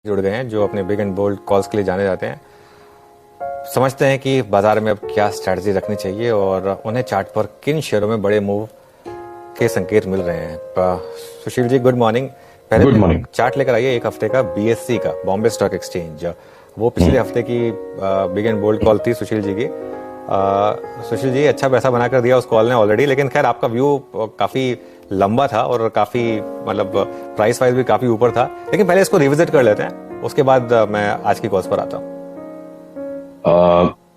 जुड़ गए हैं जो अपने बिग एंड बोल्ड कॉल्स के लिए जाने जाते हैं, समझते हैं कि बाजार में अब क्या स्ट्रैटेजी रखनी चाहिए और उन्हें चार्ट पर किन शेयरों में बड़े मूव के संकेत मिल रहे हैं। Sushil ji, good morning. Good morning. Chart लेकर आइए एक हफ्ते का बीएससी का, बॉम्बे स्टॉक एक्सचेंज। वो पिछले हफ्ते की बिग एंड बोल्ड कॉल थी सुशील जी की। सुशील जी, अच्छा पैसा बनाकर दिया उस कॉल ने ऑलरेडी, लेकिन खैर आपका व्यू काफी लंबा था और काफी मतलब प्राइस वाइज भी काफी ऊपर था। लेकिन पहले इसको रिविजिट कर लेते हैं, उसके बाद मैं आज की कॉल्स पर आता हूँ।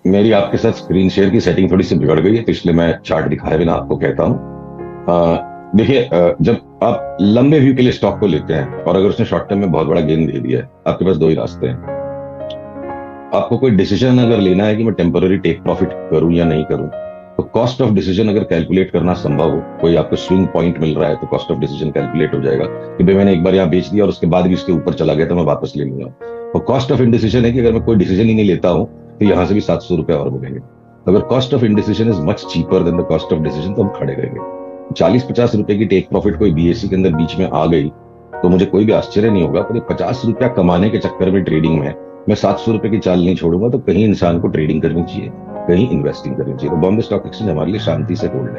मेरी आपके साथ स्क्रीन शेयर की सेटिंग थोड़ी सी बिगड़ गई है, तो इसलिए मैं चार्ट दिखाए बिना आपको कहता हूँ। देखिए, जब आप लंबे व्यू के लिए स्टॉक को लेते हैं और अगर उसने शॉर्ट टर्म में बहुत बड़ा गेन दे दिया है, आपके पास दो ही रास्ते हैं। आपको कोई डिसीजन अगर लेना है कि मैं टेम्पररी टेक प्रॉफिट करूं या नहीं करूं, तो कॉस्ट ऑफ डिसीजन अगर कैलकुलेट करना संभव हो, कोई आपको स्विंग पॉइंट मिल रहा है तो कॉस्ट ऑफ डिसीजन कैलकुलेट हो जाएगा कि भाई मैंने एक बार यहाँ बेच दिया और उसके बाद भी इसके ऊपर चला गया तो मैं वापस ले लूंगा। और कॉस्ट ऑफ इंडिसीजन है कि अगर मैं कोई डिसीजन ही नहीं लेता हूं तो यहां से भी 700 रुपए और बढ़ेंगे। अगर cost of indecision is much cheaper than the cost of decision, तो हम खड़े रहेंगे। 40-50 रुपए की टेक प्रॉफिट कोई बीएससी के अंदर बीच में आ गई तो मुझे कोई भी आश्चर्य नहीं होगा, पर 50 रुपया कमाने के चक्कर में ट्रेडिंग में मैं 700 रुपए की चाल नहीं छोड़ूंगा। तो कहीं इंसान को ट्रेडिंग करनी चाहिए, कहीं इन्वेस्टिंग करनी चाहिए। तो बॉम्बे स्टॉक एक्सचेंज हमारे लिए शांति से होल्ड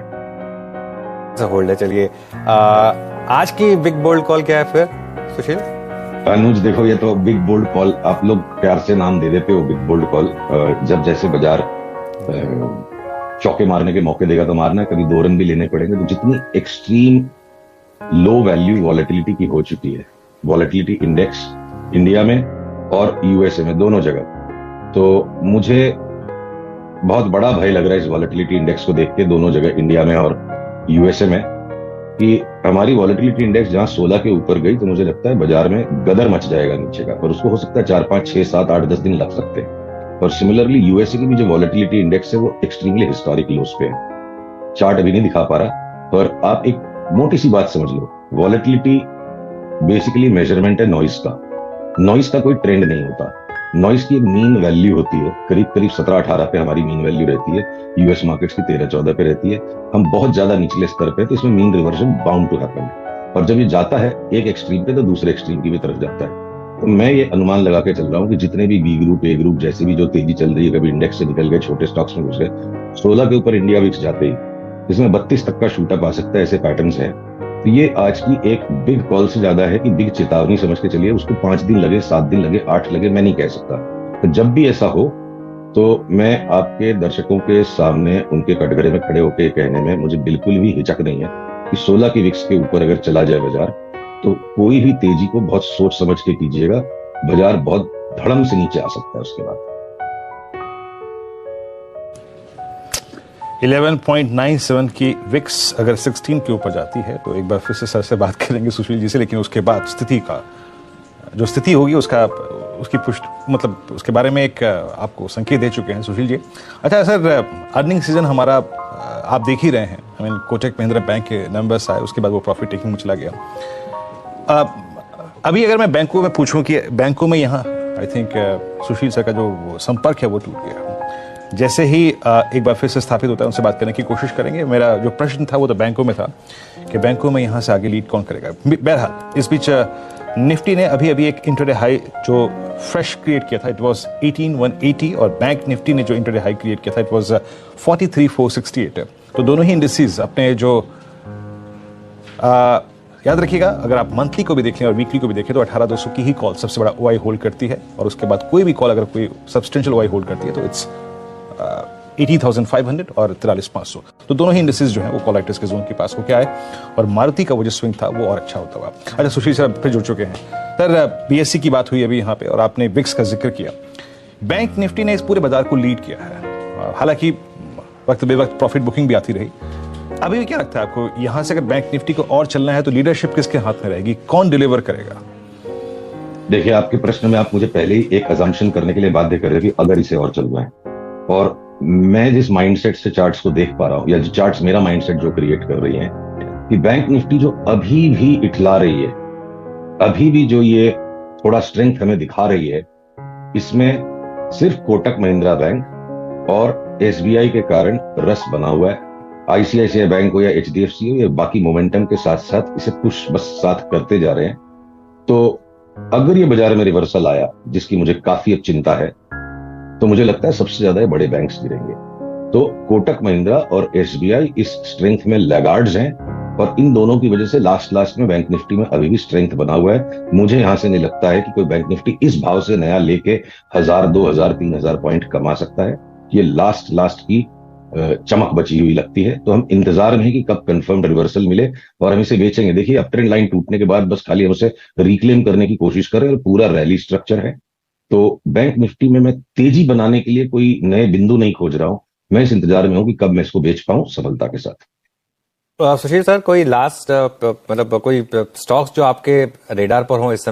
है। चलिए, आज की बिग बोल्ड कॉल क्या है फिर सुशील? अनुज, देखो, ये तो बिग बोल्ड कॉल आप लोग प्यार से नाम दे देते हो बिग बोल्ड कॉल। जब जैसे बाजार चौके मारने के मौके देगा तो मारना है, कभी 2 रन भी लेने पड़ेंगे। तो जितनी एक्सट्रीम लो वैल्यू वॉलेटिलिटी की हो चुकी है, वॉलेटिलिटी इंडेक्स इंडिया में और यूएसए में दोनों जगह, तो मुझे बहुत बड़ा भय लग रहा है इस वॉलेटिलिटी इंडेक्स को देख के, दोनों जगह इंडिया में और यूएसए में, कि हमारी वॉलेटिलिटी इंडेक्स जहां 16 के ऊपर गई तो मुझे लगता है बाजार में गदर मच जाएगा नीचे का, और उसको हो सकता है 4, 5, 6, 7, 8, 10 दिन लग सकते हैं। और सिमिलरली यूएसए की भी जो वॉलेटिलिटी इंडेक्स है वो एक्सट्रीमली हिस्टोरिक लोस पे है। चार्ट अभी नहीं दिखा पा रहा, पर आप एक मोटी सी बात समझ लो, वॉलेटिलिटी बेसिकली मेजरमेंट है नॉइस का। नॉइस का कोई ट्रेंड नहीं होता। नॉइस की एक मीन वैल्यू होती है, करीब करीब 17-18 पे हमारी मीन वैल्यू रहती है। यूएस मार्केट्स की 13-14 पे रहती है। हम बहुत ज्यादा निचले स्तर पे, तो इसमें mean reversion bound to happen. और जब ये जाता है एक एक्सट्रीम पे तो दूसरे एक्सट्रीम की भी तरफ जाता है। तो मैं ये अनुमान लगा के चल रहा हूँ कि जितने भी बी ग्रुप, ए ग्रुप, जैसे भी जो तेजी चल रही है, कभी इंडेक्स से निकल गए, छोटे स्टॉक्स में घुस गए, 16 के ऊपर इंडिया विक्स जाते ही इसमें 32 तक का शूटअप आ सकता है। ऐसे पैटर्न्स हैं। तो ये आज की एक बिग कॉल से ज्यादा है कि बिग चेतावनी समझ के चलिए। उसको 5 दिन लगे, 7 दिन लगे, 8 लगे, मैं नहीं कह सकता। तो जब भी ऐसा हो तो मैं आपके दर्शकों के सामने उनके कटघरे में खड़े होकर कहने में मुझे बिल्कुल भी हिचक नहीं है कि 16 की विक्स के ऊपर अगर चला जाए बाजार, तो कोई भी तेजी को बहुत सोच समझ के कीजिएगा। बाजार बहुत धड़म से नीचे आ सकता है उसके बाद। 11.97 की विक्स अगर 16 के ऊपर जाती है तो एक बार फिर से सर से बात करेंगे सुशील जी से, लेकिन उसके बाद स्थिति का जो स्थिति होगी उसकी पुष्टि, मतलब उसके बारे में एक आपको संकेत दे चुके हैं सुशील जी। अच्छा सर, अर्निंग सीजन हमारा आप देख ही रहे हैं। I mean Kotak Mahindra bank के नंबर्स आए, उसके बाद वो प्रॉफिट टेकिंग में चला गया। अभी अगर मैं बैंकों में पूछूं कि बैंकों में यहाँ आई थिंक सुशील सर का जो संपर्क है वो टूट गया। जैसे ही एक बार फिर से स्थापित होता है, उनसे बात करने की कोशिश करेंगे। मेरा जो प्रश्न था वो तो बैंकों में था कि बैंकों में यहाँ से आगे लीड कौन करेगा। बहरहाल इस बीच निफ्टी ने अभी एक इंटरडे हाई जो फ्रेश क्रिएट किया था, इट वाज 18,180, और बैंक निफ्टी ने जो इंटरडे हाई क्रिएट किया था इट वाज 43,468। तो दोनों ही इंडिसेस अपने जो याद रखिएगा, अगर आप मंथली को भी देखें और वीकली को भी देखें तो 18,200 की ही कॉल सबसे बड़ा ओआई होल्ड करती है, और उसके बाद कोई भी कॉल अगर कोई सब्सटेंशियल ओआई होल्ड करती है तो इट्स 80,500 और 43,500। तो दोनों ही इंडिसेस जो हैं वो कॉलेक्टर्स के जोन के पास होकर आए, और मारुति का वो जो स्विंग था वो और अच्छा होता हुआ। अच्छा सुशील सर फिर जुड़ चुके हैं सर। बीएससी की बात हुई अभी यहाँ पे, और आपने विक्स का जिक्र किया। बैंक निफ्टी ने इस पूरे बाजार को लीड किया है, हालांकि वक्त बेवक्त प्रॉफिट बुकिंग भी आती रही। अभी भी क्या लगता है आपको, यहाँ से अगर बैंक निफ्टी को और चलना है तो लीडरशिप किसके हाथ में रहेगी, कौन डिलीवर करेगा? देखिए, आपके प्रश्न में आप मुझे पहले ही एक अजम्पशन करने के लिए बाध्य कर रहे थे कि अगर इसे और चलना है, और मैं जिस माइंडसेट से चार्ट्स को देख पा रहा हूं, या जो चार्ट्स मेरा माइंडसेट जो क्रिएट कर रही हैं, कि बैंक निफ्टी जो अभी भी इठला रही है, अभी भी जो ये थोड़ा स्ट्रेंथ हमें दिखा रही है, इसमें सिर्फ कोटक महिंद्रा बैंक और एसबीआई के कारण रस बना हुआ है। आईसीआईसीआई बैंक हो या एचडीएफसी हो, या बाकी मोमेंटम के साथ साथ इसे पुश बस साथ करते जा रहे हैं। तो अगर ये बाजार में रिवर्सल आया, जिसकी मुझे काफी अब चिंता है, तो मुझे लगता है सबसे ज्यादा ये बड़े बैंक्स गिरेंगे। तो कोटक महिंद्रा और एसबीआई इस स्ट्रेंथ में लैगार्ड्स हैं, और इन दोनों की वजह से लास्ट में बैंक निफ्टी में अभी भी स्ट्रेंथ बना हुआ है। मुझे यहां से नहीं लगता है कि कोई बैंक निफ्टी इस भाव से नया लेके 1000, 2000, 3000 पॉइंट कमा सकता है। ये लास्ट की चमक बची हुई लगती है। तो हम इंतजार में हैं कि कब कंफर्म रिवर्सल मिले और हम इसे बेचेंगे। देखिए, अप ट्रेंड लाइन टूटने के बाद बस खाली हम उसे रिक्लेम करने की कोशिश करें, और पूरा रैली स्ट्रक्चर है। तो बैंक निफ्टी में मैं तेजी बनाने के लिए कोई नए बिंदु नहीं खोज रहा हूं। मैं इस इंतजार में हूं कि कब मैं इसको बेच पाऊं सफलता के साथ। सुशील सर, कोई लास्ट मतलब कोई स्टॉक्स जो आपके रेडार पर हो इस समय?